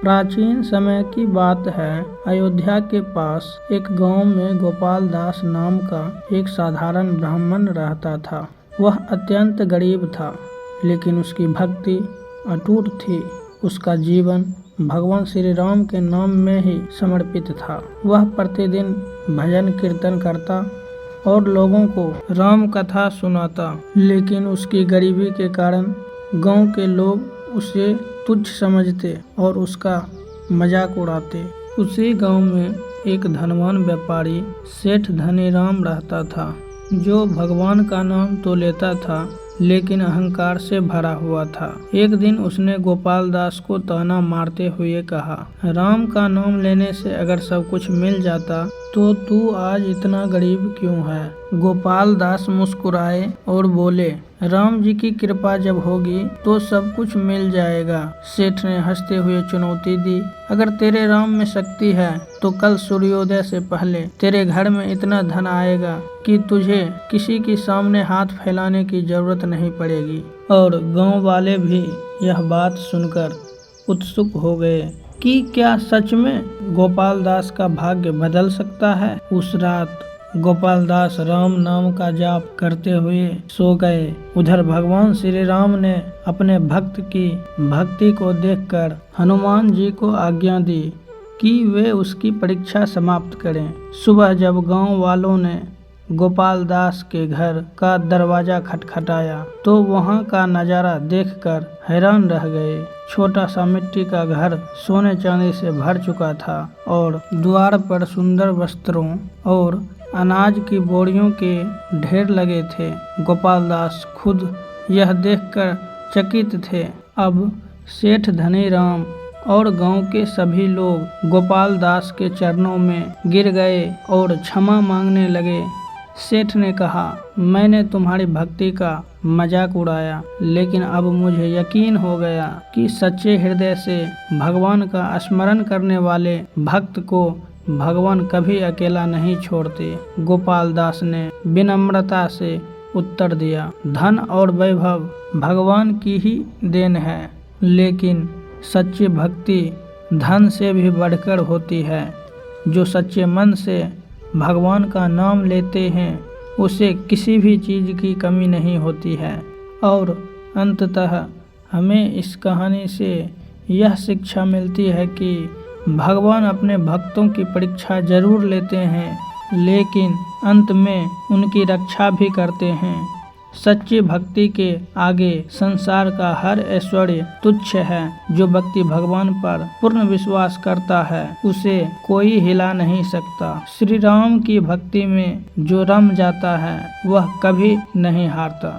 प्राचीन समय की बात है। अयोध्या के पास एक गांव में गोपाल दास नाम का एक साधारण ब्राह्मण रहता था। वह अत्यंत गरीब था, लेकिन उसकी भक्ति अटूट थी। उसका जीवन भगवान श्री राम के नाम में ही समर्पित था। वह प्रतिदिन भजन कीर्तन करता और लोगों को राम कथा सुनाता, लेकिन उसकी गरीबी के कारण गांव के लोग उसे तुच्छ समझते और उसका मजाक उड़ाते। उसी गांव में एक धनवान व्यापारी सेठ धनीराम रहता था, जो भगवान का नाम तो लेता था, लेकिन अहंकार से भरा हुआ था। एक दिन उसने गोपाल दास को ताना मारते हुए कहा, राम का नाम लेने से अगर सब कुछ मिल जाता तो तू आज इतना गरीब क्यों है? गोपाल दास मुस्कुराए और बोले, राम जी की कृपा जब होगी तो सब कुछ मिल जाएगा। सेठ ने हंसते हुए चुनौती दी, अगर तेरे राम में शक्ति है तो कल सूर्योदय से पहले तेरे घर में इतना धन आएगा कि तुझे किसी के सामने हाथ फैलाने की जरूरत नहीं पड़ेगी। और गांव वाले भी यह बात सुनकर उत्सुक हो गए कि क्या सच में गोपाल दास का भाग्य बदल सकता है। उस रात गोपाल दास राम नाम का जाप करते हुए सो गए। उधर भगवान श्री राम ने अपने भक्त की भक्ति को देखकर हनुमान जी को आज्ञा दी कि वे उसकी परीक्षा समाप्त करें। सुबह जब गांव वालों ने गोपाल दास के घर का दरवाजा खटखटाया तो वहां का नजारा देखकर हैरान रह गए। छोटा सा मिट्टी का घर सोने चांदी से भर चुका था और द्वार पर सुंदर वस्त्रों और अनाज की बोरियों के ढेर लगे थे। गोपाल दास खुद यह देखकर चकित थे। अब सेठ धनीराम और गांव के सभी लोग गोपाल दास के चरणों में गिर गए और क्षमा मांगने लगे। सेठ ने कहा, मैंने तुम्हारी भक्ति का मजाक उड़ाया, लेकिन अब मुझे यकीन हो गया कि सच्चे हृदय से भगवान का स्मरण करने वाले भक्त को भगवान कभी अकेला नहीं छोड़ते। गोपाल दास ने विनम्रता से उत्तर दिया, धन और वैभव भगवान की ही देन है, लेकिन सच्ची भक्ति धन से भी बढ़कर होती है। जो सच्चे मन से भगवान का नाम लेते हैं उसे किसी भी चीज़ की कमी नहीं होती है। और अंततः हमें इस कहानी से यह शिक्षा मिलती है कि भगवान अपने भक्तों की परीक्षा जरूर लेते हैं, लेकिन अंत में उनकी रक्षा भी करते हैं। सच्ची भक्ति के आगे संसार का हर ऐश्वर्य तुच्छ है। जो व्यक्ति भगवान पर पूर्ण विश्वास करता है उसे कोई हिला नहीं सकता। श्री राम की भक्ति में जो रम जाता है वह कभी नहीं हारता।